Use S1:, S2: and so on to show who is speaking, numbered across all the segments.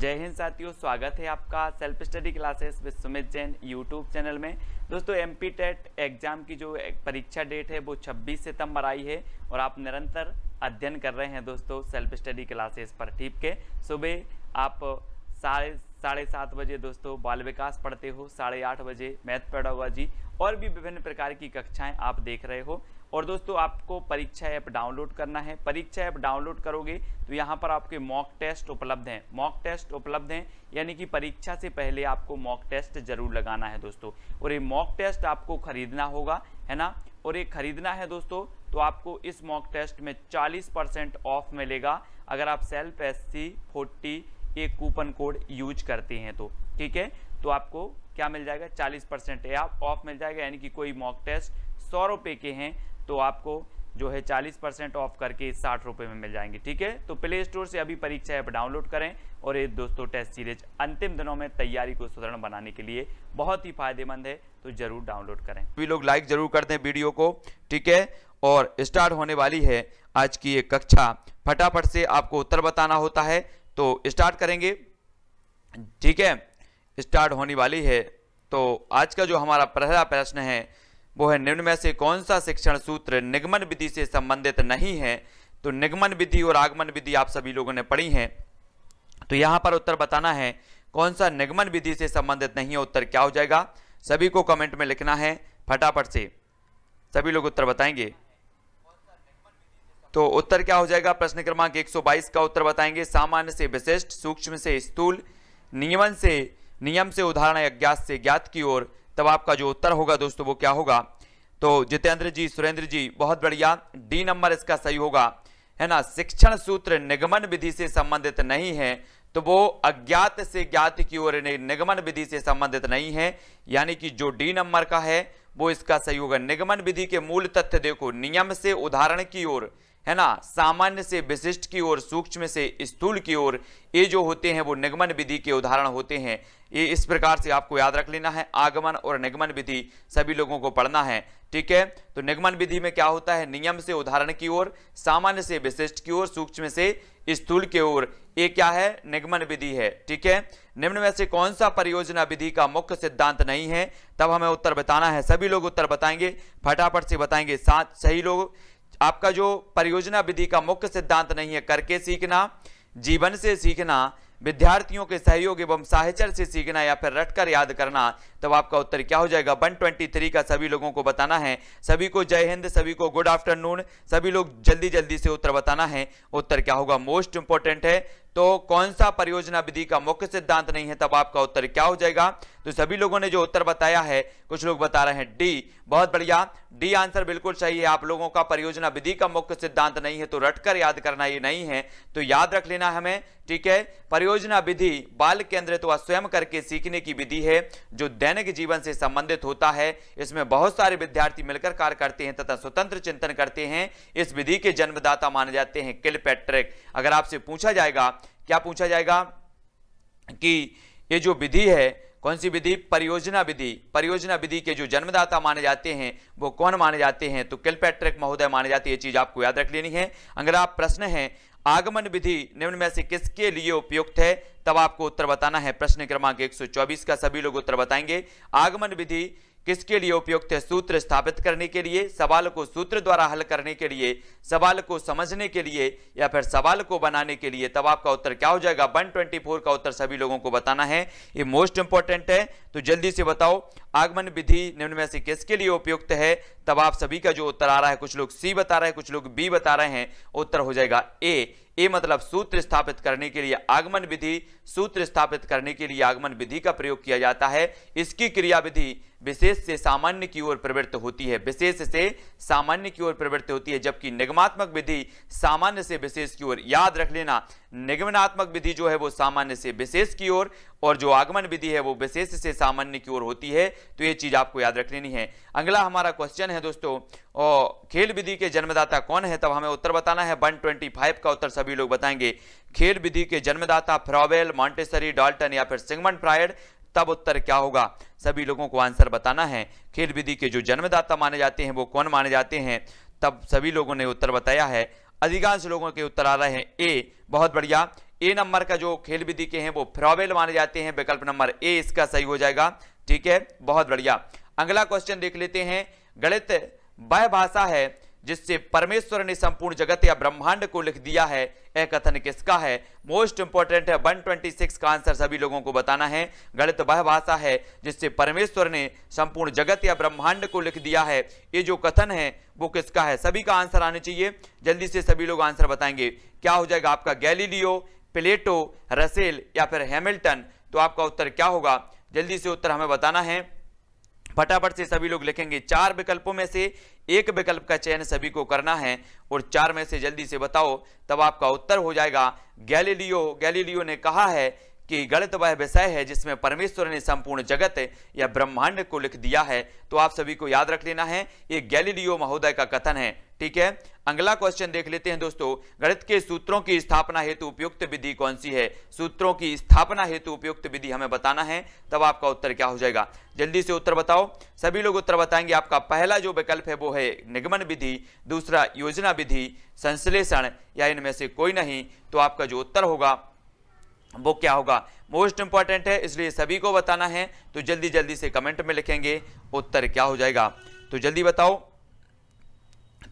S1: जय हिंद साथियों, स्वागत है आपका self study classes with Sumit Jain YouTube channel में। दोस्तों एमपी टेट एग्जाम की जो परीक्षा डेट है वो 26 सितंबर आई है और आप निरंतर अध्ययन कर रहे हैं दोस्तों सेल्फ स्टडी क्लासेस पर। ठीक है, सुबह आप साढ़े 7 बजे दोस्तों बाल विकास पढ़ते हो, 8:30 बजे मैथ पेडागोजी और भी विभिन्न प्रकार की कक्षाएं आप देख रहे हो। और दोस्तों आपको परीक्षा ऐप डाउनलोड करना है। परीक्षा ऐप डाउनलोड करोगे तो यहाँ पर आपके मॉक टेस्ट उपलब्ध हैं। मॉक टेस्ट उपलब्ध हैं यानी कि परीक्षा से पहले आपको मॉक टेस्ट जरूर लगाना है दोस्तों। और ये मॉक टेस्ट आपको खरीदना होगा, है ना। और ये खरीदना है दोस्तों तो आपको इस मॉक टेस्ट में 40% ऑफ मिलेगा अगर आप सेल्फ SC 40 एक कूपन कोड यूज करते हैं तो। ठीक है, तो आपको क्या मिल जाएगा, 40% ऑफ मिल जाएगा। यानी कि कोई मॉक टेस्ट 100 रुपये के हैं तो आपको जो है 40% ऑफ करके 60 रुपये में मिल जाएंगे। ठीक है, तो प्ले स्टोर से अभी परीक्षा ऐप डाउनलोड करें और ये दोस्तों टेस्ट सीरीज अंतिम दिनों में तैयारी को सुदृढ़ बनाने के लिए बहुत ही फायदेमंद है, तो जरूर डाउनलोड करें।
S2: सभी लोग लाइक जरूर कर दें वीडियो को। ठीक है, और स्टार्ट होने वाली है आज की ये कक्षा। फटाफट से आपको उत्तर बताना होता है, तो स्टार्ट करेंगे। ठीक है, स्टार्ट होने वाली है। तो आज का जो हमारा पहला प्रश्न है वो है, निम्न में से कौन सा शिक्षण सूत्र निगमन विधि से संबंधित नहीं है। तो निगमन विधि और आगमन विधि आप सभी लोगों ने पढ़ी है, तो यहां पर उत्तर बताना है कौन सा निगमन विधि से संबंधित नहीं है। उत्तर क्या हो जाएगा, सभी को कमेंट में लिखना है फटाफट से, सभी लोग उत्तर बताएंगे। तो उत्तर क्या हो जाएगा, प्रश्न क्रमांक 122 का उत्तर बताएंगे, सामान्य से विशिष्ट, सूक्ष्म से स्थूल, नियम से उदाहरण, अज्ञात से ज्ञात की ओर। तब आपका जो उत्तर होगा दोस्तों वो क्या होगा, तो जितेंद्र जी, सुरेंद्र जी, बहुत बढ़िया, डी नंबर इसका सही होगा, है ना। शिक्षण सूत्र निगमन विधि से संबंधित नहीं है तो वो अज्ञात से ज्ञात की ओर, निगमन विधि से संबंधित नहीं है। यानी कि जो डी नंबर का है वो इसका सही होगा। निगमन विधि के मूल तथ्य देखो, नियम से उदाहरण की ओर, है ना, सामान्य से विशिष्ट की ओर, सूक्ष्म से स्थूल की ओर, ये जो होते हैं वो निगमन विधि के उदाहरण होते हैं। ये इस प्रकार से आपको याद रख लेना है। आगमन और निगमन विधि सभी लोगों को पढ़ना है। ठीक है, तो निगमन विधि में क्या होता है, नियम से उदाहरण की ओर, सामान्य से विशिष्ट की ओर, सूक्ष्म से स्थूल की ओर, ये क्या है, निगमन विधि है। ठीक है, निम्न में से कौन सा परियोजना विधि का मुख्य सिद्धांत नहीं है। तब हमें उत्तर बताना है, सभी लोग उत्तर बताएंगे, फटाफट से बताएंगे। साथ सही लोग, आपका जो परियोजना विधि का मुख्य सिद्धांत नहीं है, करके सीखना, जीवन से सीखना, विद्यार्थियों के सहयोग एवं साहचर्य से सीखना, या फिर रटकर याद करना। तब आपका उत्तर क्या हो जाएगा, 123 का सभी लोगों को बताना है। सभी को जय हिंद, सभी को गुड आफ्टरनून, सभी लोग जल्दी जल्दी से उत्तर बताना है। उत्तर क्या होगा, मोस्ट इंपोर्टेंट है। तो कौन सा परियोजना विधि का मुख्य सिद्धांत नहीं है, तब आपका उत्तर क्या हो जाएगा। तो सभी लोगों ने जो उत्तर बताया है, कुछ लोग बता रहे हैं डी, बहुत बढ़िया, डी आंसर बिल्कुल सही है। आप लोगों का परियोजना विधि का मुख्य सिद्धांत नहीं है तो रटकर याद करना ये नहीं है, तो याद रख लेना हमें। ठीक है, परियोजना विधि बाल केंद्रित व स्वयं करके सीखने की विधि है जो दैनिक जीवन से संबंधित होता है। इसमें बहुत सारे विद्यार्थी मिलकर कार्य करते हैं तथा स्वतंत्र चिंतन करते हैं। इस विधि के जन्मदाता माने जाते हैं किलपैट्रिक। अगर आपसे पूछा जाएगा, क्या पूछा जाएगा कि ये जो विधि है, कौन सी विधि, परियोजना विधि, परियोजना विधि के जो जन्मदाता माने जाते हैं वो कौन माने जाते हैं, तो किलपैट्रिक महोदय माने जाते हैं। ये चीज आपको याद रख लेनी है। अगला प्रश्न है, आगमन विधि निम्न में से किसके लिए उपयुक्त है। तब आपको उत्तर बताना है। प्रश्न क्रमांक 124 का सभी लोग उत्तर बताएंगे। आगमन विधि किसके लिए उपयुक्त है, सूत्र स्थापित करने के लिए, सवाल को सूत्र द्वारा हल करने के लिए, सवाल को समझने के लिए, या फिर सवाल को बनाने के लिए। तब आपका उत्तर क्या हो जाएगा, 124 का उत्तर सभी लोगों को बताना है। ये मोस्ट इंपॉर्टेंट है, तो जल्दी से बताओ आगमन विधि निम्न में से किसके लिए उपयुक्त है। तब आप सभी का जो उत्तर आ रहा है, कुछ लोग सी बता रहे हैं, कुछ लोग बी बता रहे हैं, उत्तर हो जाएगा ए मतलब सूत्र स्थापित करने के लिए आगमन विधि, सूत्र स्थापित करने के लिए आगमन विधि का प्रयोग किया जाता है। इसकी क्रिया विधि विशेष से सामान्य की ओर प्रवृत्त होती है, विशेष से सामान्य की ओर प्रवृत्त होती है, जबकि निगमनात्मक विधि सामान्य से विशेष की ओर। याद रख लेना, निगमनात्मक विधि जो है वो सामान्य से विशेष की ओर, और जो आगमन विधि है वो विशेष से सामान्य की ओर होती है। तो ये चीज आपको याद रख लेनी है। अगला हमारा क्वेश्चन है दोस्तों, और खेल विधि के जन्मदाता कौन है। तब हमें उत्तर बताना है। 125 का उत्तर सभी लोग बताएंगे। खेल विधि के जन्मदाता फ्रॉबेल, मॉन्टेसरी, डाल्टन या फिर सिगमंड फ्रायड। तब उत्तर क्या होगा, सभी लोगों को आंसर बताना है। खेल विधि के जो जन्मदाता माने जाते हैं वो कौन माने जाते हैं। तब सभी लोगों ने उत्तर बताया है। अधिकांश लोगों के उत्तर आ रहे हैं ए, बहुत बढ़िया, ए नंबर का जो खेल विधि के हैं वो फ्रॉबेल माने जाते हैं, विकल्प नंबर ए इसका सही हो जाएगा। ठीक है, बहुत बढ़िया। अगला क्वेश्चन देख लेते हैं। गणित वह भाषा है जिससे परमेश्वर ने संपूर्ण जगत या ब्रह्मांड को लिख दिया है, यह कथन किसका है? मोस्ट इंपोर्टेंट है, 126 का आंसर सभी लोगों को बताना है। गणित वह भाषा है जिससे परमेश्वर ने संपूर्ण जगत या ब्रह्मांड को लिख दिया है, ये जो कथन है वो किसका है? सभी का आंसर आने चाहिए, जल्दी से सभी लोग आंसर बताएंगे। क्या हो जाएगा आपका? गैलीलियो, प्लेटो, रसेल या फिर हैमिल्टन? तो आपका उत्तर क्या होगा? जल्दी से उत्तर हमें बताना है, फटाफट से सभी लोग लिखेंगे। 4 विकल्पों में से एक विकल्प का चयन सभी को करना है और 4 में से जल्दी से बताओ, तब आपका उत्तर हो जाएगा गैलीलियो। गैलीलियो ने कहा है कि गणित वह विषय है जिसमें परमेश्वर ने संपूर्ण जगत या ब्रह्मांड को लिख दिया है। तो आप सभी को याद रख लेना है, ये गैलीलियो महोदय का कथन है। ठीक है, अगला क्वेश्चन देख लेते हैं दोस्तों। गणित के सूत्रों की स्थापना हेतु उपयुक्त विधि कौन सी है? सूत्रों की स्थापना हेतु उपयुक्त विधि हमें बताना है, तब आपका उत्तर क्या हो जाएगा? जल्दी से उत्तर बताओ, सभी लोग उत्तर बताएंगे। आपका पहला जो विकल्प है वो है निगमन विधि, दूसरा योजना विधि, संश्लेषण या इनमें से कोई नहीं। तो आपका जो उत्तर होगा वो क्या होगा? मोस्ट इंपॉर्टेंट है, इसलिए सभी को बताना है। तो जल्दी जल्दी से कमेंट में लिखेंगे उत्तर क्या हो जाएगा, तो जल्दी बताओ,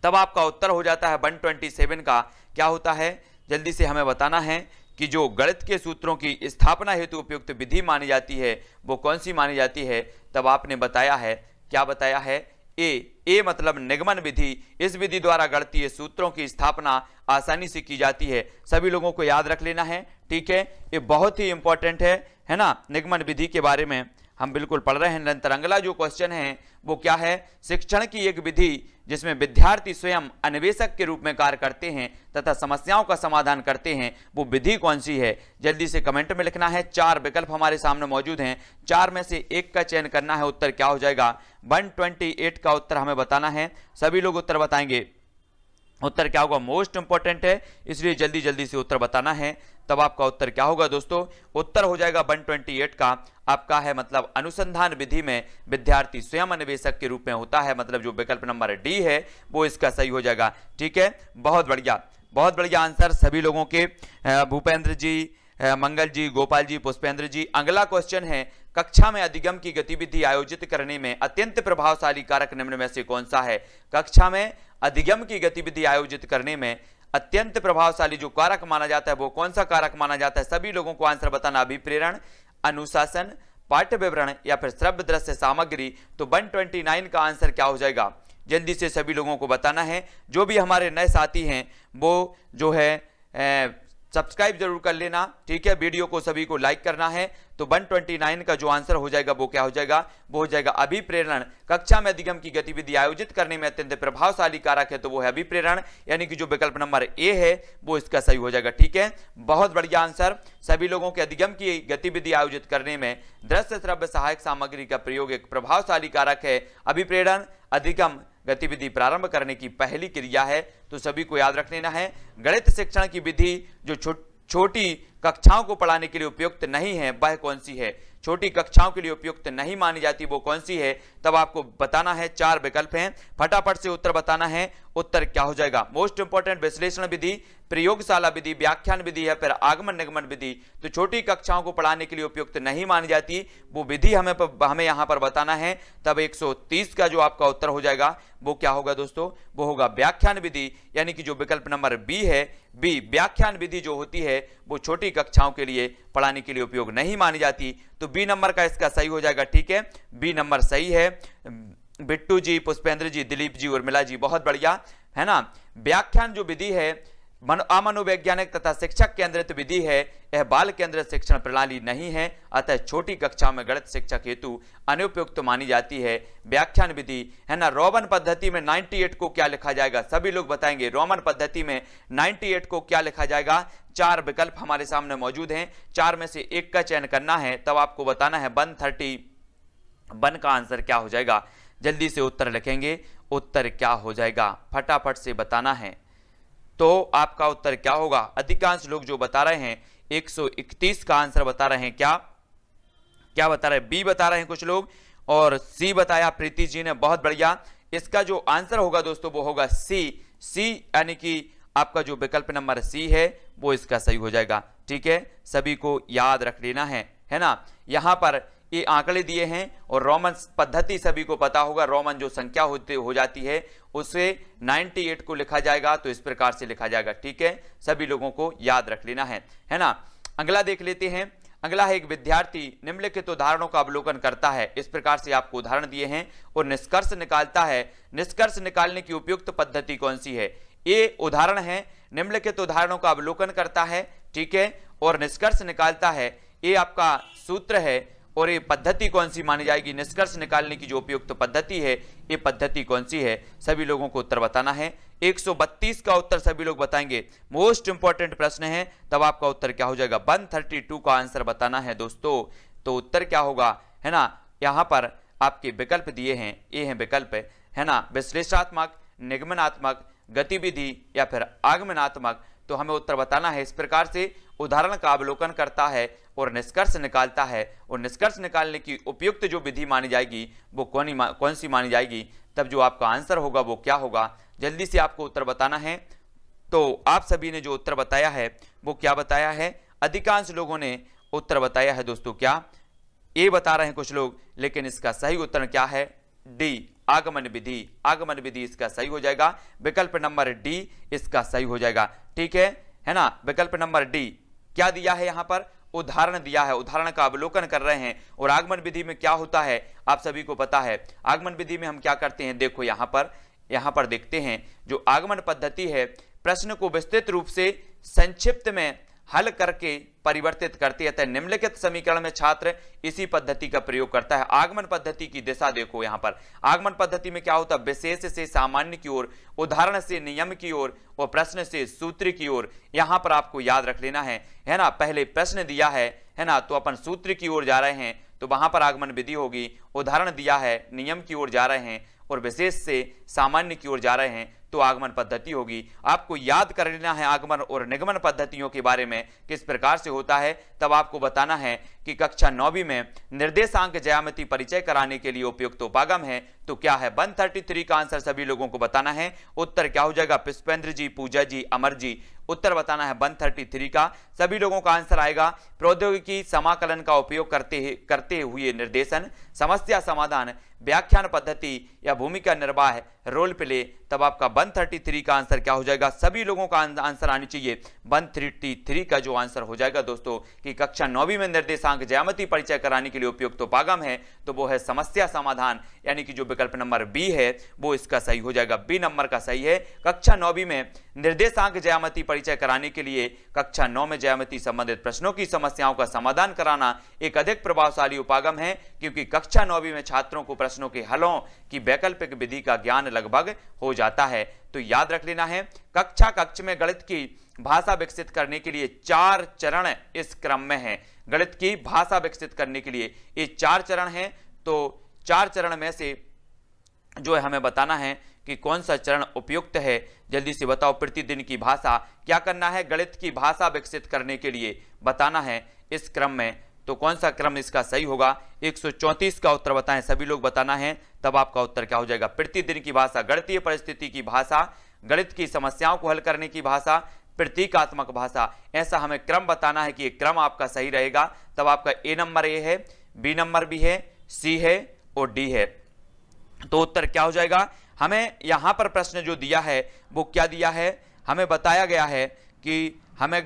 S2: तब आपका उत्तर हो जाता है 127 का। क्या होता है? जल्दी से हमें बताना है कि जो गणित के सूत्रों की स्थापना हेतु उपयुक्त विधि मानी जाती है वो कौन सी मानी जाती है? तब आपने बताया है, क्या बताया है? ए मतलब निगमन विधि। इस विधि द्वारा गणितीय सूत्रों की स्थापना आसानी से की जाती है, सभी लोगों को याद रख लेना है। ठीक है, ये बहुत ही इंपॉर्टेंट है ना। निगमन विधि के बारे में हम बिल्कुल पढ़ रहे हैं निरंतर। अगला जो क्वेश्चन है वो क्या है? शिक्षण की एक विधि जिसमें विद्यार्थी स्वयं अन्वेषक के रूप में कार्य करते हैं तथा समस्याओं का समाधान करते हैं, वो विधि कौन सी है? जल्दी से कमेंट में लिखना है। 4 विकल्प हमारे सामने मौजूद हैं, 4 में से एक का चयन करना है। उत्तर क्या हो जाएगा? 128 का उत्तर हमें बताना है, सभी लोग उत्तर बताएंगे। उत्तर क्या होगा? मोस्ट इंपॉर्टेंट है, इसलिए जल्दी जल्दी से उत्तर बताना है, तब आपका उत्तर क्या होगा दोस्तों? उत्तर हो जाएगा 128 का आपका है, मतलब अनुसंधान विधि में विद्यार्थी स्वयं अन्वेषक के रूप में होता है, मतलब जो विकल्प नंबर डी है वो इसका सही हो जाएगा। ठीक है, बहुत बढ़िया आंसर सभी लोगों के। भूपेंद्र जी, मंगल जी, गोपाल जी, पुष्पेंद्र जी। अगला क्वेश्चन है, कक्षा में अधिगम की गतिविधि आयोजित करने में अत्यंत प्रभावशाली कारक निम्न में से कौन सा है? कक्षा में अधिगम की गतिविधि आयोजित करने में अत्यंत प्रभावशाली जो कारक माना जाता है वो कौन सा कारक माना जाता है? सभी लोगों को आंसर बताना। अभिप्रेरण, अनुशासन, पाठ्य विवरण या फिर श्रव्य दृश्य सामग्री। तो 129 का आंसर क्या हो जाएगा? जल्दी से सभी लोगों को बताना है। जो भी हमारे नए साथी हैं वो जो है सब्सक्राइब जरूर कर लेना। ठीक है, वीडियो को सभी को लाइक करना है। तो 129 का जो आंसर हो जाएगा वो क्या हो जाएगा? वो हो जाएगा अभिप्रेरण। कक्षा में अधिगम की गतिविधि आयोजित करने में अत्यंत प्रभावशाली कारक है तो वो है अभिप्रेरण, यानी कि जो विकल्प नंबर ए है वो इसका सही हो जाएगा। ठीक है, बहुत बढ़िया आंसर सभी लोगों के। अधिगम की गतिविधि आयोजित करने में दृश्य श्रव्य सहायक सामग्री का प्रयोग एक प्रभावशाली कारक है। अभिप्रेरण अधिगम गतिविधि प्रारंभ करने की पहली क्रिया है, तो सभी को याद रख लेना है। गणित शिक्षण की विधि जो छोटी कक्षाओं को पढ़ाने के लिए उपयुक्त नहीं है वह कौन सी है? छोटी कक्षाओं के लिए उपयुक्त नहीं मानी जाती वो कौन सी है? तब आपको बताना है। 4 विकल्प हैं, फटाफट से उत्तर बताना है। उत्तर क्या हो जाएगा? मोस्ट इंपोर्टेंट, विश्लेषण विधि, प्रयोगशाला विधि, व्याख्यान विधि या फिर आगमन निगमन विधि। तो छोटी कक्षाओं को पढ़ाने के लिए उपयुक्त नहीं मानी जाती वो विधि हमें यहाँ पर बताना है। तब 130 का जो आपका उत्तर हो जाएगा वो क्या होगा दोस्तों? वो होगा व्याख्यान विधि, यानी कि जो विकल्प नंबर बी है, बी व्याख्यान विधि जो होती है वो छोटी कक्षाओं के लिए पढ़ाने के लिए उपयोग नहीं मानी जाती। तो बी नंबर का इसका सही हो जाएगा। ठीक है, बी नंबर सही है। बिट्टू जी, पुष्पेंद्र जी, दिलीप जी, उर्मिला जी, बहुत बढ़िया है ना। व्याख्यान जो विधि है अमनोवैज्ञानिक तथा शिक्षक केंद्रित विधि है, यह बाल केंद्रित शिक्षण प्रणाली नहीं है, अतः छोटी कक्षा में गणित शिक्षक हेतु अनुपयुक्त मानी जाती है व्याख्यान विधि, है ना। रोमन पद्धति में 98 को क्या लिखा जाएगा? सभी लोग बताएंगे रोमन पद्धति में 98 को क्या लिखा जाएगा? 4 विकल्प हमारे सामने मौजूद हैं, 4 में से एक का चयन करना है, तब आपको बताना है 131 का आंसर क्या हो जाएगा? जल्दी से उत्तर लिखेंगे, उत्तर क्या हो जाएगा फटाफट से बताना है। तो आपका उत्तर क्या होगा? अधिकांश लोग जो बता रहे हैं 131 का आंसर बता रहे हैं। क्या बता रहे हैं? बी बता रहे हैं कुछ लोग, और सी बताया प्रीति जी ने, बहुत बढ़िया। इसका जो आंसर होगा दोस्तों वो होगा सी, यानी कि आपका जो विकल्प नंबर सी है वो इसका सही हो जाएगा। ठीक है, सभी को याद रख लेना है ना। यहां पर ये आंकड़े दिए हैं और रोमन पद्धति सभी को पता होगा, रोमन जो संख्या हो जाती है उसे 98 को लिखा जाएगा तो इस प्रकार से लिखा जाएगा, ठीक है, सभी लोगों को याद रख लेना है ना। अगला देख लेते हैं। अगला है, एक विद्यार्थी निम्नलिखित उदाहरणों का अवलोकन करता है, इस प्रकार से आपको उदाहरण दिए हैं और निष्कर्ष निकालता है। निष्कर्ष निकालने की उपयुक्त पद्धति कौन सी है? ये उदाहरण है, निम्नलिखित उदाहरणों का अवलोकन करता है, ठीक है, और निष्कर्ष निकालता है, ये आपका सूत्र है। और ये पद्धति कौन सी मानी जाएगी? निष्कर्ष निकालने की जो उपयुक्त पद्धति है, ये पद्धति कौन सी है? सभी लोगों को उत्तर बताना है। 132 का उत्तर सभी लोग बताएंगे, मोस्ट इंपॉर्टेंट प्रश्न है, तब आपका उत्तर क्या हो जाएगा? 132 का आंसर बताना है दोस्तों। तो उत्तर क्या होगा, है ना। यहां पर आपके विकल्प दिए हैं, ये हैं विकल्प, है ना, विश्लेषणात्मक, निगमनात्मक, गतिविधि या फिर आगमनात्मक। तो हमें उत्तर बताना है। इस प्रकार से उदाहरण का अवलोकन करता है और निष्कर्ष निकालता है, और निष्कर्ष निकालने की उपयुक्त जो विधि मानी जाएगी वो कौन सी मानी जाएगी, तब जो आपका आंसर होगा वो क्या होगा? जल्दी से आपको उत्तर बताना है। तो आप सभी ने जो उत्तर बताया है वो क्या बताया है? अधिकांश लोगों ने उत्तर बताया है दोस्तों, क्या ए बता रहे हैं कुछ लोग, लेकिन इसका सही उत्तर क्या है? डी, आगमन विधि। आगमन विधि इसका सही हो जाएगा। विकल्प नंबर डी इसका सही हो जाएगा, ठीक है ना। विकल्प नंबर डी क्या दिया है? यहां पर उदाहरण दिया है, उदाहरण का अवलोकन कर रहे हैं। और आगमन विधि में क्या होता है आप सभी को पता है। आगमन विधि में हम क्या करते हैं, देखो यहां पर देखते हैं, जो आगमन पद्धति है, प्रश्न को विस्तृत रूप से संक्षिप्त में हल करके परिवर्तित करती है। निम्नलिखित समीकरण में छात्र इसी पद्धति का प्रयोग करता है। आगमन पद्धति की दिशा देखो, यहां पर आगमन पद्धति में क्या होता है? विशेष से सामान्य की ओर, उदाहरण से नियम की ओर और प्रश्न से सूत्र की ओर। यहां पर आपको याद रख लेना है ना। पहले प्रश्न दिया है ना, तो अपन सूत्र की ओर जा रहे हैं, तो वहां पर आगमन विधि होगी। उदाहरण दिया है, नियम की ओर जा रहे हैं, और विशेष से सामान्य की ओर जा रहे हैं, तो आगमन पद्धति होगी। आपको याद कर लेना है आगमन और निगमन पद्धतियों के बारे में किस प्रकार से होता है। तब आपको बताना है कि कक्षा 9वीं में निर्देशांक ज्यामिति परिचय कराने के लिए उपयुक्त उपागम है, तो क्या है? 133 का आंसर सभी लोगों को बताना है। उत्तर क्या हो जाएगा? पुष्पेंद्र जी, पूजा जी, अमर जी, उत्तर बताना है 133 का। सभी लोगों का आंसर आएगा प्रौद्योगिकी समाकलन का उपयोग करते हुए निर्देशन, समस्या समाधान, व्याख्यान पद्धति या भूमिका निर्वाह, रोल प्ले। तब आपका 133 का आंसर क्या हो जाएगा? सभी लोगों का आंसर आनी चाहिए 133 का जो आंसर हो जाएगा दोस्तों, कि कक्षा 9वीं में निर्देशांक ज्यामिति परिचय कराने के लिए उपयुक्त उपागम है, तो वो है समस्या समाधान, यानी कि जो विकल्प नंबर बी है वो इसका सही हो जाएगा। बी नंबर का सही है। कक्षा 9वीं में निर्देशांक ज्यामिति परिचय कराने के लिए कक्षा 9 में ज्यामिति संबंधित प्रश्नों की समस्याओं का समाधान कराना एक अधिक प्रभावशाली उपागम है, क्योंकि कक्षा 9वीं में छात्रों को प्रश्नों के हलों की वैकल्पिक विधि का ज्ञान लगभग हो जाता है। तो याद रख लेना है, कक्ष में गणित की भाषा विकसित करने के लिए 4 चरण इस क्रम में है। गणित की भाषा विकसित करने के लिए ये 4 चरण हैं। तो 4 चरण में से जो है हमें बताना है कि कौन सा चरण उपयुक्त है। जल्दी से बताओ। प्रतिदिन की भाषा क्या करना है? गणित की भाषा विकसित करने के लिए बताना है इस क्रम में, तो कौन सा क्रम इसका सही होगा? 134 का उत्तर बताएं, सभी लोग बताना है। तब आपका उत्तर क्या हो जाएगा? प्रतिदिन की भाषा, गणितीय परिस्थिति की भाषा, गणित की समस्याओं को हल करने की भाषा, प्रतीकात्मक भाषा। ऐसा हमें क्रम बताना है कि ये क्रम आपका सही रहेगा। तब आपका ए नंबर ए है, बी नंबर बी है, सी है और डी है। तो उत्तर क्या हो जाएगा? हमें यहां पर प्रश्न जो दिया है वो क्या दिया है? हमें बताया गया है कि हमें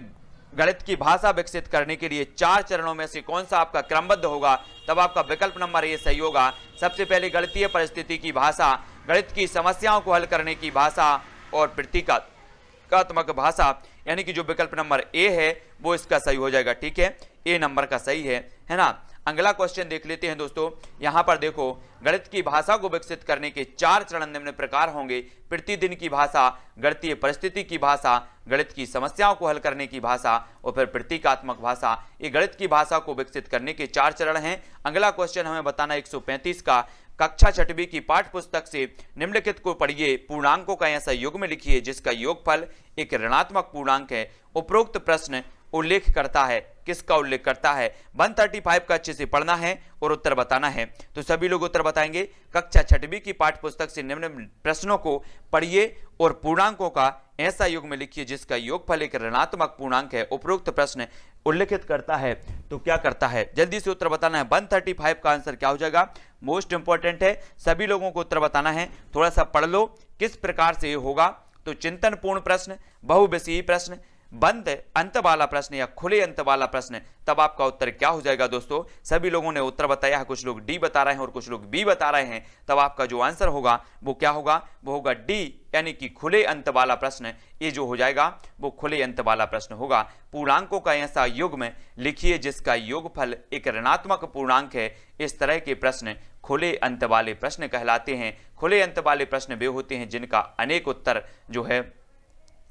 S2: गणित की भाषा विकसित करने के लिए 4 चरणों में से कौन सा आपका क्रमबद्ध होगा। तब आपका विकल्प नंबर ए सही होगा। सबसे पहले गणितीय परिस्थिति की भाषा, गणित की समस्याओं को हल करने की भाषा और प्रतीकात्मक भाषा, यानी कि जो विकल्प नंबर ए है वो इसका सही हो जाएगा। ठीक है, ए नंबर का सही है ना। अगला क्वेश्चन देख लेते हैं दोस्तों। यहां पर देखो, गणित की भाषा को विकसित करने के 4 चरण निम्न प्रकार होंगे। प्रतिदिन की भाषा, गणितीय परिस्थिति की भाषा, गणित की समस्याओं को हल करने की भाषा और फिर प्रतीकात्मक भाषा। ये गणित की भाषा को विकसित करने के 4 चरण हैं। अगला क्वेश्चन हमें बताना 135 का, कक्षा 6वीं की पाठ्य पुस्तक से निम्नलिखित को पढ़िए, पूर्णांकों का ऐसा युग्म लिखिए जिसका योगफल एक ऋणात्मक पूर्णांक है। उपरोक्त प्रश्न उल्लेख करता है। किसका उल्लेख करता है? 135 का अच्छे से पढ़ना है और उत्तर बताना है। तो सभी लोग उत्तर बताएंगे। कक्षा 6वीं की पाठ्य पुस्तक से निम्न प्रश्नों को पढ़िए और पूर्णांकों का ऐसा योग में लिखिए जिसका योगफल एक ऋणात्मक पूर्णांक है। उपरोक्त प्रश्न उल्लेखित करता है तो क्या करता है? जल्दी से उत्तर बताना है। 135 का आंसर क्या हो जाएगा? मोस्ट इंपॉर्टेंट है, सभी लोगों को उत्तर बताना है। थोड़ा सा पढ़ लो किस प्रकार से ये होगा। तो चिंतनपूर्ण प्रश्न, बहुविषयी प्रश्न, बंद अंत वाला प्रश्न या खुले अंत वाला प्रश्न, तब आपका उत्तर क्या हो जाएगा दोस्तों? सभी लोगों ने उत्तर बताया है, कुछ लोग डी बता रहे हैं और कुछ लोग बी बता रहे हैं। तब आपका जो आंसर होगा वो क्या होगा? वो होगा डी, यानी कि खुले अंत वाला प्रश्न। ये जो हो जाएगा वो खुले अंत वाला प्रश्न होगा। पूर्णांकों का ऐसा युग्म लिखिए जिसका योगफल एक ऋणात्मक पूर्णांक है। इस तरह के प्रश्न खुले अंत वाले प्रश्न कहलाते हैं। खुले अंत वाले प्रश्न वे होते हैं जिनका अनेक उत्तर जो है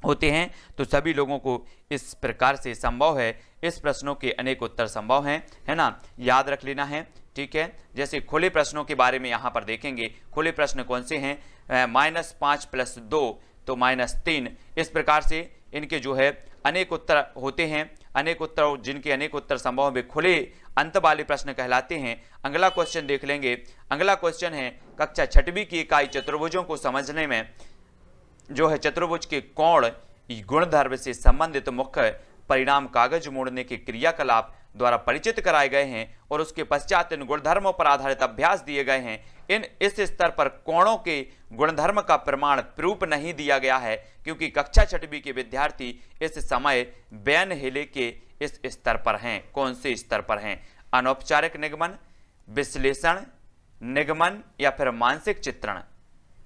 S2: होते हैं। तो सभी लोगों को इस प्रकार से संभव है, इस प्रश्नों के अनेक उत्तर संभव हैं, है ना, याद रख लेना है। ठीक है, जैसे खुले प्रश्नों के बारे में यहाँ पर देखेंगे। खुले प्रश्न कौन से हैं? -5 + 2 तो -3। इस प्रकार से इनके जो है अनेक उत्तर होते हैं। अनेक उत्तर, जिनके अनेक उत्तर संभव वे खुले अंत वाले प्रश्न कहलाते हैं। अगला क्वेश्चन देख लेंगे। अगला क्वेश्चन है कक्षा 6वीं की इकाई चतुर्भुजों को समझने में जो है चतुर्भुज के कोण गुणधर्म से संबंधित मुख्य परिणाम कागज मोड़ने के क्रियाकलाप द्वारा परिचित कराए गए हैं और उसके पश्चात इन गुणधर्मों पर आधारित अभ्यास दिए गए हैं। इस स्तर पर कोणों के गुणधर्म का प्रमाण प्रूफ नहीं दिया गया है क्योंकि कक्षा 6वीं के विद्यार्थी इस समय बैन हेले के इस स्तर पर हैं। कौन से स्तर पर हैं? अनौपचारिक निगमन, विश्लेषण, निगमन या फिर मानसिक चित्रण?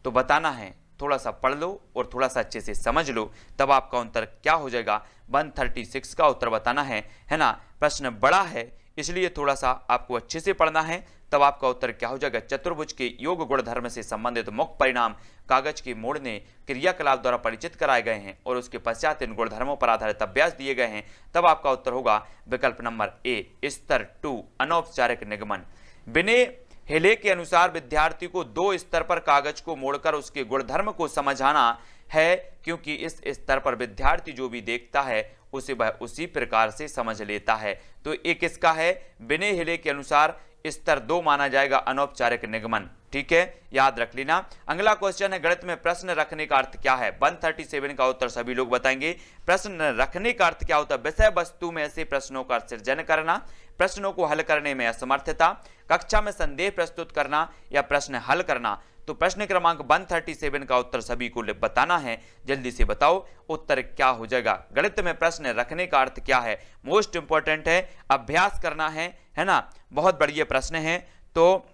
S2: तो बताना है। थोड़ा सा पढ़ लो और थोड़ा सा अच्छे से समझ लो, तब आपका उत्तर क्या हो जाएगा? 136 का उत्तर बताना है ना। प्रश्न बड़ा है इसलिए थोड़ा सा आपको अच्छे से पढ़ना है, तब आपका उत्तर क्या हो जाएगा? चतुर्भुज के योग गुणधर्म से संबंधित मुख्य परिणाम कागज के मोड़ने क्रियाकलाप द्वारा परिचित कराए गए हैं और उसके पश्चात इन गुणधर्मों पर आधारित अभ्यास दिए गए हैं। तब आपका उत्तर होगा विकल्प नंबर ए, स्तर 2 अनौपचारिक निगमन। विनय हेले के अनुसार विद्यार्थी को 2 स्तर पर कागज को मोड़कर उसके गुणधर्म को समझाना है क्योंकि इस स्तर पर विद्यार्थी जो भी देखता है उसे वह उसी प्रकार से समझ लेता है। तो एक इसका है विनय हेले के अनुसार स्तर 2 माना जाएगा अनौपचारिक निगमन। ठीक है, याद रख लेना। अगला क्वेश्चन है गणित में प्रश्न रखने का अर्थ क्या है? 137 का उत्तर सभी लोग बताएंगे। प्रश्न रखने का अर्थ क्या होता है? विषय वस्तु में ऐसे प्रश्नों का सृजन करना, प्रश्नों को हल करने में असमर्थता, कक्षा में संदेह प्रस्तुत करना या प्रश्न हल करना। तो प्रश्न क्रमांक 137 का उत्तर सभी को बताना है। जल्दी से बताओ उत्तर क्या हो जाएगा? गणित में प्रश्न रखने का अर्थ क्या है? मोस्ट इंपॉर्टेंट है, अभ्यास करना है ना। बहुत बढ़िया प्रश्न है। तो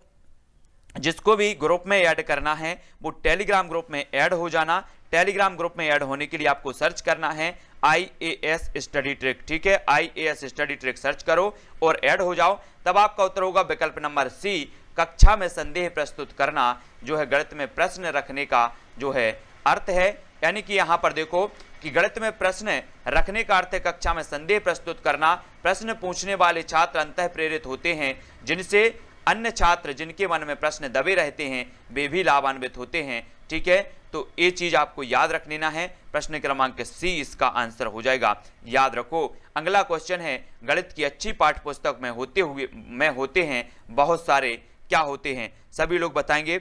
S2: जिसको भी ग्रुप में ऐड करना है वो टेलीग्राम ग्रुप में ऐड हो जाना। टेलीग्राम ग्रुप में ऐड होने के लिए आपको सर्च करना है IAS स्टडी ट्रिक। ठीक है, IAS स्टडी ट्रिक सर्च करो और ऐड हो जाओ। तब आपका उत्तर होगा विकल्प नंबर सी, कक्षा में संदेह प्रस्तुत करना जो है गणित में प्रश्न रखने का जो है अर्थ है। यानी कि यहां पर देखो कि गणित में प्रश्न रखने का अर्थ है कक्षा में संदेह प्रस्तुत करना। प्रश्न पूछने वाले छात्र अंतः प्रेरित होते हैं जिनसे अन्य छात्र जिनके मन में प्रश्न दबे रहते हैं वे भी लाभान्वित होते हैं। ठीक है, तो ये चीज आपको याद रख लेना है। प्रश्न क्रमांक सी इसका आंसर हो जाएगा। याद रखो। अगला क्वेश्चन है गणित की अच्छी पाठ्य पुस्तक में होते हैं बहुत सारे क्या होते हैं? सभी लोग बताएंगे।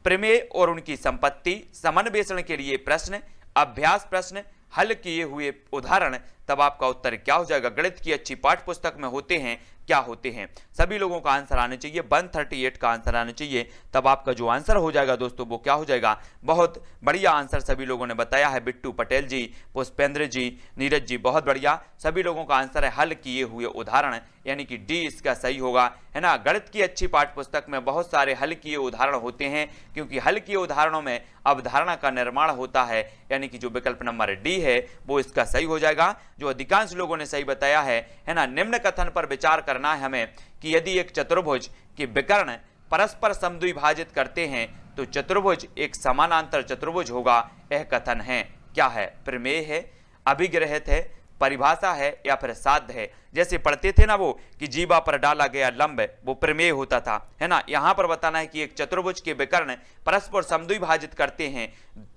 S2: प्रमेय और उनकी संपत्ति, समन्वेषण के लिए प्रश्न, अभ्यास प्रश्न, हल किए हुए उदाहरण। तब आपका उत्तर क्या हो जाएगा? गणित की अच्छी पाठ्य पुस्तक में होते हैं क्या होते हैं? सभी लोगों का आंसर आना चाहिए। 138 का आंसर आना चाहिए। तब आपका जो आंसर हो जाएगा दोस्तों वो क्या हो जाएगा? बहुत बढ़िया आंसर सभी लोगों ने बताया है। बिट्टू पटेल जी, पुष्पेंद्र जी, नीरज जी, बहुत बढ़िया। सभी लोगों का आंसर है हल किए हुए उदाहरण, यानी कि डी इसका सही होगा, है ना। गणित की अच्छी पाठ्य पुस्तक में बहुत सारे हल किए उदाहरण होते हैं क्योंकि हल किए उदाहरणों में अवधारणा का निर्माण होता है, यानी कि जो विकल्प नंबर डी है वो इसका सही हो जाएगा। जो अधिकांश लोगों ने सही बताया है ना। निम्न कथन पर विचार करना है हमें कि यदि एक चतुर्भुज के विकर्ण परस्पर समद्विभाजित करते हैं तो चतुर्भुज एक समानांतर चतुर्भुज होगा। यह कथन है क्या है? प्रमेय है, अभिग्रहित है, परिभाषा है या फिर साध्य है। जैसे पढ़ते थे ना वो कि जीवा पर डाला गया लंब, वो प्रमेय होता था, है ना। यहां पर बताना है कि एक चतुर्भुज के विकर्ण परस्पर समद्विभाजित करते हैं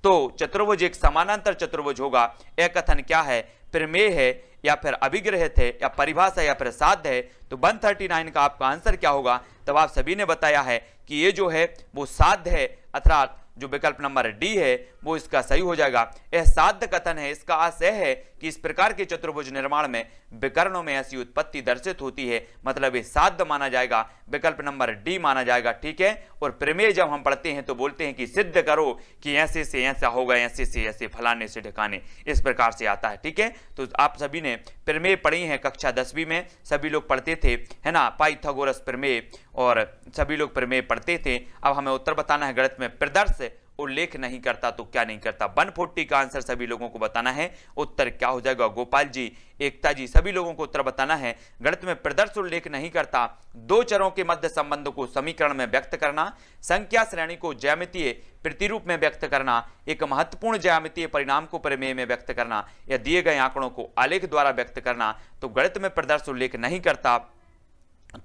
S2: तो चतुर्भुज एक समानांतर चतुर्भुज होगा। यह कथन क्या है? प्रमेय है या फिर अभिग्रहित है या परिभाषा या फिर साध्य है, तो 139 का आपका आंसर क्या होगा? तब आप सभी ने बताया है कि ये जो है वो साध्य है, अर्थात जो विकल्प नंबर डी है वो इसका सही हो जाएगा। यह साध्य कथन है, इसका आशय है कि इस प्रकार के चतुर्भुज निर्माण में विकर्णों में ऐसी उत्पत्ति दर्शित होती है, मतलब ये साध्य माना जाएगा, विकल्प नंबर डी माना जाएगा। ठीक है, और प्रमेय जब हम पढ़ते हैं तो बोलते हैं कि सिद्ध करो कि ऐसे से ऐसा होगा, ऐसे से ऐसे, फलाने से ढकाने, इस प्रकार से आता है। ठीक है, तो आप सभी ने प्रमेय पढ़ी है कक्षा 10वीं में, सभी लोग पढ़ते थे, है ना, पाइथागोरस प्रमेय, और सभी लोग प्रमेय पढ़ते थे। अब हमें उत्तर बताना है, गणित में प्रदर्श उल्लेख नहीं करता तो क्या नहीं करता? 140 का आंसर सभी लोगों को बताना है। उत्तर क्या हो जाएगा? गोपाल जी, एकता जी, सभी लोगों को उत्तर बताना है। गणित में प्रदर्श उल्लेख नहीं करता, दो चरों के मध्य संबंध को समीकरण में व्यक्त करना, संख्या श्रेणी को ज्यामितीय प्रतिरूप में व्यक्त करना, एक महत्वपूर्ण ज्यामितीय परिणाम को प्रमेय में व्यक्त करना, या दिए गए आंकड़ों को आलेख द्वारा व्यक्त करना। तो गणित में प्रदर्श उल्लेख नहीं करता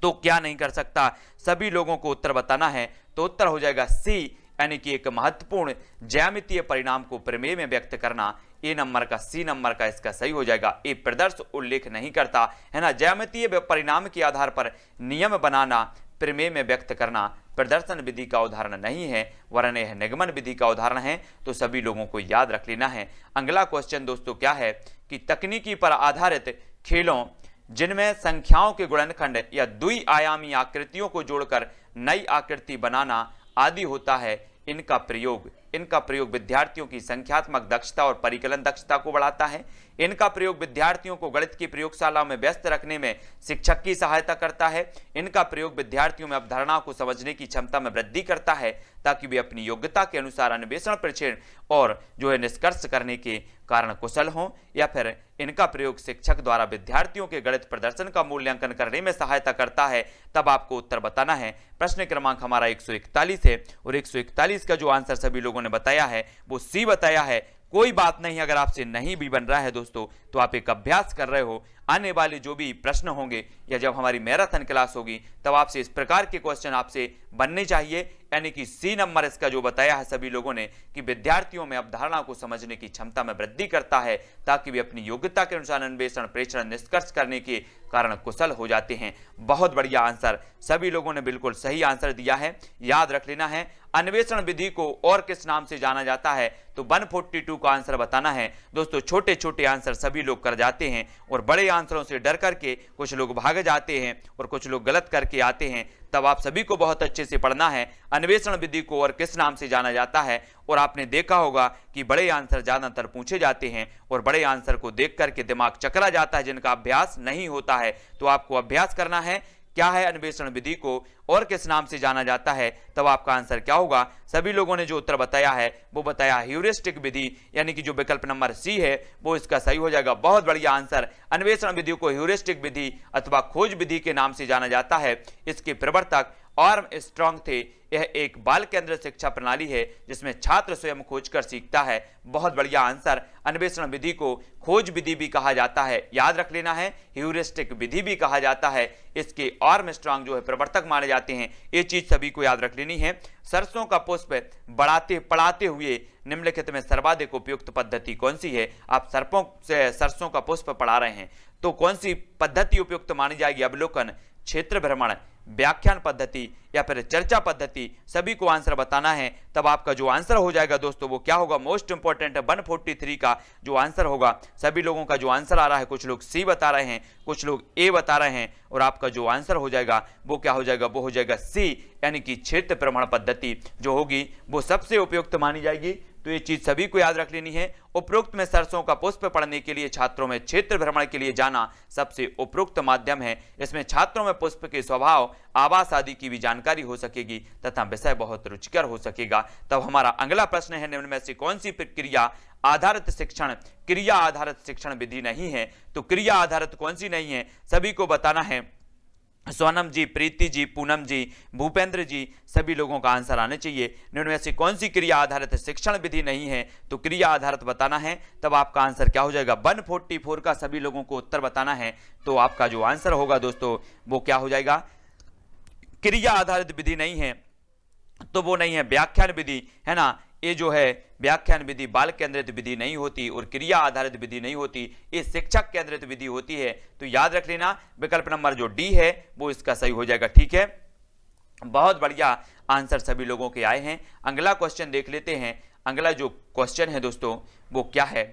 S2: तो क्या नहीं कर सकता? सभी लोगों को उत्तर बताना है। तो उत्तर हो जाएगा सी, यानी कि एक महत्वपूर्ण ज्यामितीय परिणाम को प्रमेय में व्यक्त करना। ए नंबर का, सी नंबर का इसका सही हो जाएगा। ए प्रदर्श उल्लेख नहीं करता, है ना, ज्यामितीय परिणाम के आधार पर नियम बनाना, प्रमेय में व्यक्त करना प्रदर्शन विधि का उदाहरण नहीं है, वरन यह निगमन विधि का उदाहरण है। तो सभी लोगों को याद रख लेना है। अगला क्वेश्चन दोस्तों क्या है कि तकनीकी पर आधारित खेलों जिनमें संख्याओं के गुणनखंड या द्विआयामी आकृतियों को जोड़कर नई आकृति बनाना आदि होता है, इनका प्रयोग विद्यार्थियों की संख्यात्मक दक्षता और परिकलन दक्षता को बढ़ाता है। इनका प्रयोग विद्यार्थियों को गणित की प्रयोगशाला में व्यस्त रखने में शिक्षक की सहायता करता है। इनका प्रयोग विद्यार्थियों में अवधारणाओं को समझने की क्षमता में वृद्धि करता है, ताकि वे अपनी योग्यता के अनुसार अन्वेषण, परीक्षण और जो है निष्कर्ष करने के कारण कुशल हों। या फिर इनका प्रयोग शिक्षक द्वारा विद्यार्थियों के गणित प्रदर्शन का मूल्यांकन करने में सहायता करता है। तब आपको उत्तर बताना है। प्रश्न क्रमांक हमारा 141 है, और 141 का जो आंसर सभी लोगों ने बताया है वो सी बताया है। कोई बात नहीं, अगर आपसे नहीं भी बन रहा है दोस्तों तो आप एक अभ्यास कर रहे हो। आने वाले जो भी प्रश्न होंगे या जब हमारी मैराथन क्लास होगी तब आपसे इस प्रकार के क्वेश्चन आपसे बनने चाहिए। यानी कि सी नंबर इसका जो बताया है सभी लोगों ने कि विद्यार्थियों में अवधारणा को समझने की क्षमता में वृद्धि करता है, ताकि वे अपनी योग्यता के अनुसार अन्वेषण, प्रेक्षण, निष्कर्ष करने के कारण कुशल हो जाते हैं। बहुत बढ़िया आंसर, सभी लोगों ने बिल्कुल सही आंसर दिया है। याद रख लेना है। अन्वेषण विधि को और किस नाम से जाना जाता है? तो 142 का आंसर बताना है। दोस्तों छोटे छोटे आंसर सभी लोग कर जाते हैं, और बड़े आंसरों से डर करके कुछ लोग भाग जाते हैं और कुछ लोग गलत करके आते हैं। तब आप सभी को बहुत अच्छे से पढ़ना है। अन्वेषण विधि को और किस नाम से जाना जाता है? और आपने देखा होगा कि बड़े आंसर ज्यादातर पूछे जाते हैं, और बड़े आंसर को देख करके दिमाग चकरा जाता है जिनका अभ्यास नहीं होता है। तो आपको अभ्यास करना है, क्या है अन्वेषण विधि को और किस नाम से जाना जाता है? तब आपका आंसर क्या होगा? सभी लोगों ने जो उत्तर बताया है वो बताया ह्यूरिस्टिक विधि, यानी कि जो विकल्प नंबर सी है वो इसका सही हो जाएगा। बहुत बढ़िया आंसर। अन्वेषण विधि को ह्यूरिस्टिक विधि अथवा खोज विधि के नाम से जाना जाता है। इसके प्रवर्तक आर्मस्ट्रांग थे। यह एक बाल केंद्रित शिक्षा प्रणाली है जिसमें छात्र स्वयं खोजकर सीखता है। बहुत बढ़िया आंसर। अन्वेषण विधि को खोज विधि भी कहा जाता है, याद रख लेना है। ह्यूरिस्टिक विधि भी कहा जाता है। इसके आर्मस्ट्रांग जो है प्रवर्तक माने जाते हैं। ये चीज सभी को याद रख लेनी है। सरसों का पुष्प पढ़ाते हुए निम्नलिखित में सर्वाधिक उपयुक्त पद्धति कौन सी है? आप सरसों का पुष्प पढ़ा रहे हैं तो कौन सी पद्धति उपयुक्त मानी जाएगी? अवलोकन, क्षेत्र भ्रमण, व्याख्यान पद्धति या फिर चर्चा पद्धति? सभी को आंसर बताना है। तब आपका जो आंसर हो जाएगा दोस्तों वो क्या होगा? मोस्ट इंपोर्टेंट है 143 का जो आंसर होगा। सभी लोगों का जो आंसर आ रहा है, कुछ लोग सी बता रहे हैं, कुछ लोग ए बता रहे हैं, और आपका जो आंसर हो जाएगा वो क्या हो जाएगा? वो हो जाएगा सी, यानी कि क्षेत्र भ्रमण पद्धति जो होगी वो सबसे उपयुक्त मानी जाएगी। तो ये चीज सभी को याद रख लेनी है। उपरोक्त में सरसों का पुष्प पढ़ने के लिए छात्रों में क्षेत्र भ्रमण के लिए जाना सबसे उपयुक्त माध्यम है। इसमें छात्रों में पुष्प के स्वभाव, आवास आदि की भी जानकारी हो सकेगी तथा विषय बहुत रुचिकर हो सकेगा। तब हमारा अगला प्रश्न है, निम्न में से कौन सी क्रिया आधारित शिक्षण विधि नहीं है? तो क्रिया आधारित कौन सी नहीं है सभी को बताना है। सोनम जी, प्रीति जी, पूनम जी, भूपेंद्र जी, सभी लोगों का आंसर आने चाहिए। निम्न में से कौन सी क्रिया आधारित शिक्षण विधि नहीं है? तो क्रिया आधारित बताना है। तब आपका आंसर क्या हो जाएगा? 144 का सभी लोगों को उत्तर बताना है। तो आपका जो आंसर होगा दोस्तों वो क्या हो जाएगा? क्रिया आधारित विधि नहीं है तो वो नहीं है व्याख्यान विधि, है ना। ये जो है व्याख्यान विधि बाल केंद्रित विधि नहीं होती और क्रिया आधारित विधि नहीं होती, ये शिक्षक केंद्रित विधि होती है। तो याद रख लेना विकल्प नंबर जो डी है वो इसका सही हो जाएगा। ठीक है, बहुत बढ़िया आंसर सभी लोगों के आए हैं। अगला क्वेश्चन देख लेते हैं। अगला जो क्वेश्चन है दोस्तों वो क्या है,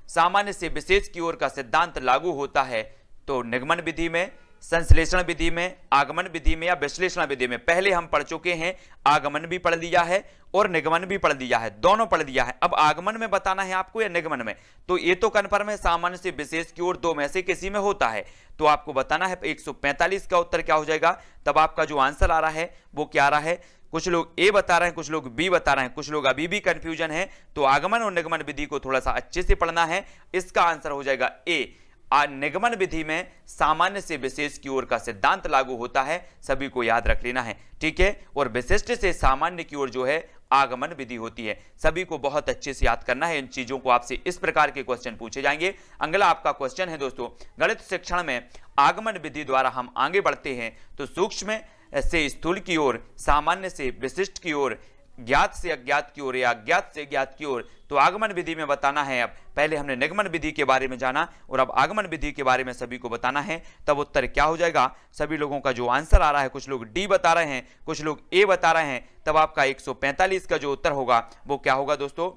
S2: सामान्य से विशेष की ओर का सिद्धांत लागू होता है तो निगमन विधि में, संश्लेषण विधि में, आगमन विधि में या विश्लेषण विधि में। पहले हम पढ़ चुके हैं, आगमन भी पढ़ लिया है और निगमन भी पढ़ लिया है, दोनों पढ़ लिया है। अब आगमन में बताना है आपको या निगमन में, तो ये तो कन्फर्म है सामान्य से विशेष की ओर दो में से किसी में होता है, तो आपको बताना है 145 का उत्तर क्या हो जाएगा। तब आपका जो आंसर आ रहा है वो क्या आ रहा है, कुछ लोग ए बता रहे हैं, कुछ लोग बी बता रहे हैं, कुछ लोग अभी भी कंफ्यूजन है। तो आगमन और निगमन विधि को थोड़ा सा अच्छे से पढ़ना है। इसका आंसर हो जाएगा ए, निगमन विधि में सामान्य से विशेष की ओर का सिद्धांत लागू होता है, सभी को याद रख लेना है। ठीक है, और विशिष्ट से सामान्य की ओर जो है आगमन विधि होती है, सभी को बहुत अच्छे से याद करना है। इन चीजों को आपसे इस प्रकार के क्वेश्चन पूछे जाएंगे। अगला आपका क्वेश्चन है दोस्तों, गणित शिक्षण में आगमन विधि द्वारा हम आगे बढ़ते हैं तो सूक्ष्म से स्थूल की ओर, सामान्य से विशिष्ट की ओर, ज्ञात से अज्ञात की ओर या अज्ञात से ज्ञात की ओर, तो आगमन विधि में बताना है। अब पहले हमने निगमन विधि के बारे में जाना और अब आगमन विधि के बारे में सभी को बताना है। तब उत्तर क्या हो जाएगा, सभी लोगों का जो आंसर आ रहा है, कुछ लोग डी बता रहे हैं, कुछ लोग ए बता रहे हैं, तब आपका 145 का जो उत्तर होगा वो क्या होगा दोस्तों,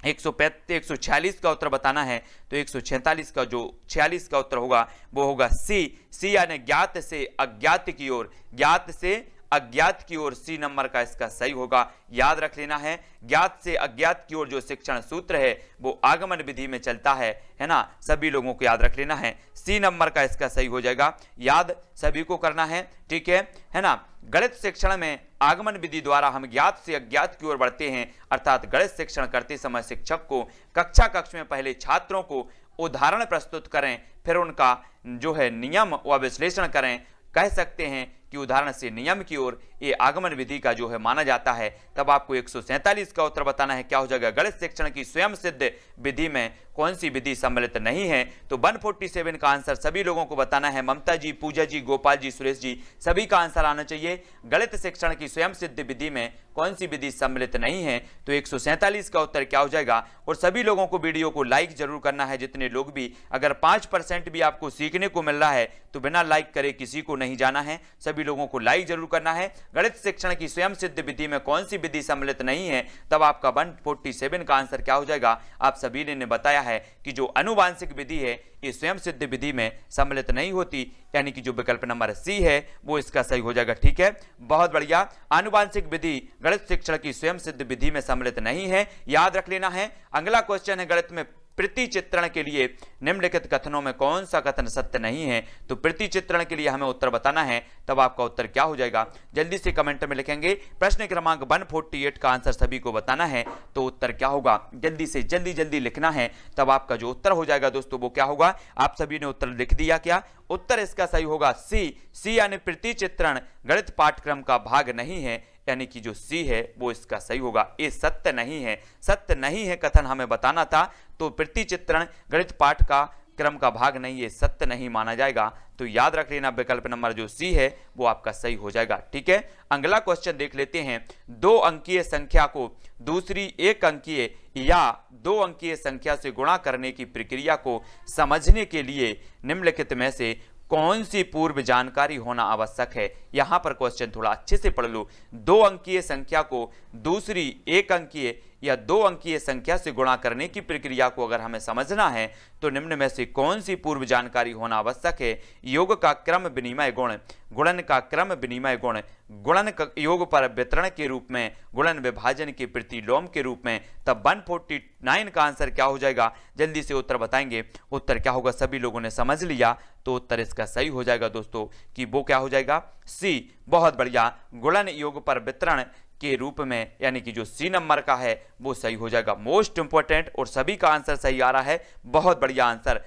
S2: 146 का उत्तर बताना है। तो 146 का जो 46 का उत्तर होगा वो होगा सी यानी ज्ञात से अज्ञात की ओर, ज्ञात से अज्ञात की ओर, सी नंबर का इसका सही होगा। याद रख लेना है, ज्ञात से अज्ञात की ओर जो शिक्षण सूत्र है वो आगमन विधि में चलता है ना, सभी लोगों को याद रख लेना है। सी नंबर का इसका सही हो जाएगा, याद सभी को करना है। ठीक है ना। गणित शिक्षण में आगमन विधि द्वारा हम ज्ञात से अज्ञात की ओर बढ़ते हैं, अर्थात गणित शिक्षण करते समय शिक्षक को कक्ष में पहले छात्रों को उदाहरण प्रस्तुत करें, फिर उनका जो है नियम व विश्लेषण करें। कह सकते हैं कि उदाहरण से नियम की ओर ये आगमन विधि का जो है माना जाता है। तब आपको 147 का उत्तर बताना है, क्या हो जाएगा, गणित शिक्षण की स्वयं सिद्ध विधि में कौन सी विधि सम्मिलित नहीं है। तो 147 का आंसर सभी लोगों को बताना है। ममता जी, पूजा जी, गोपाल जी, सुरेश जी, सभी का आंसर आना चाहिए। गणित शिक्षण की स्वयं सिद्ध विधि में कौन सी विधि सम्मिलित नहीं है, तो 147 का उत्तर क्या हो जाएगा। और सभी लोगों को वीडियो को लाइक जरूर करना है, जितने लोग भी, अगर 5% भी आपको सीखने को मिल रहा है तो बिना लाइक करे किसी को नहीं जाना है, सभी लोगों को लाइक जरूर करना है। गणित शिक्षण की स्वयं सिद्ध विधि में कौन सी विधि सम्मिलित नहीं है, तब आपका 147 का आंसर क्या हो जाएगा। आप सभी ने बताया है कि जो अनुवांशिक विधि है ये स्वयं सिद्ध विधि में सम्मिलित नहीं होती, यानी कि जो विकल्प नंबर सी है वो इसका सही हो जाएगा। ठीक है, बहुत बढ़िया। आनुवांशिक विधि गणित शिक्षण की स्वयं सिद्ध विधि में सम्मिलित नहीं है, याद रख लेना है। अगला क्वेश्चन है, गणित में प्रति चित्रण के लिए निम्नलिखित कथनों में कौन सा कथन सत्य नहीं है। तो प्रति चित्रण के लिए हमें उत्तर बताना है, तब आपका उत्तर क्या हो जाएगा, जल्दी से कमेंट में लिखेंगे। प्रश्न क्रमांक 148 का आंसर सभी को बताना है, तो उत्तर क्या होगा, जल्दी से जल्दी लिखना है। तब आपका जो उत्तर हो जाएगा दोस्तों वो क्या होगा, आप सभी ने उत्तर लिख दिया क्या, उत्तर इसका सही होगा सी यानी प्रति चित्रण गणित पाठ्यक्रम का भाग नहीं है, यानी कि जो सी है वो इसका सही होगा। ये सत्य नहीं है, सत्य नहीं है कथन हमें बताना था, तो प्रति चित्रण गणित पाठ का क्रम का भाग नहीं, ये सत्य नहीं माना जाएगा। तो याद रख लेना विकल्प नंबर जो सी है वो आपका सही हो जाएगा। ठीक है, अगला क्वेश्चन देख लेते हैं। 2 अंकीय संख्या को दूसरी 1 अंकीय या 2 अंकीय संख्या से गुणा करने की प्रक्रिया को समझने के लिए निम्नलिखित में से कौन सी पूर्व जानकारी होना आवश्यक है। यहां पर क्वेश्चन थोड़ा अच्छे से पढ़ लो। 2 अंकीय संख्या को दूसरी 1 अंकीय या 2 अंकीय संख्या से गुणा करने की प्रक्रिया को अगर हमें समझना है तो निम्न में से कौन सी पूर्व जानकारी होना आवश्यक है। योग का क्रम विनिमय गुण, गुणन का क्रम विनिमय गुण, गुणन योग पर वितरण के रूप में, गुणन विभाजन के प्रतिलोम के रूप में। तब 149 का आंसर क्या हो जाएगा, जल्दी से उत्तर बताएंगे। उत्तर क्या होगा, सभी लोगों ने समझ लिया, तो उत्तर इसका सही हो जाएगा दोस्तों कि वो क्या हो जाएगा, सी। बहुत बढ़िया, गुणन योग पर वितरण के रूप में, यानी कि जो सी नंबर का है वो सही हो जाएगा। मोस्ट इंपोर्टेंट, और सभी का आंसर सही आ रहा है, बहुत बढ़िया आंसर।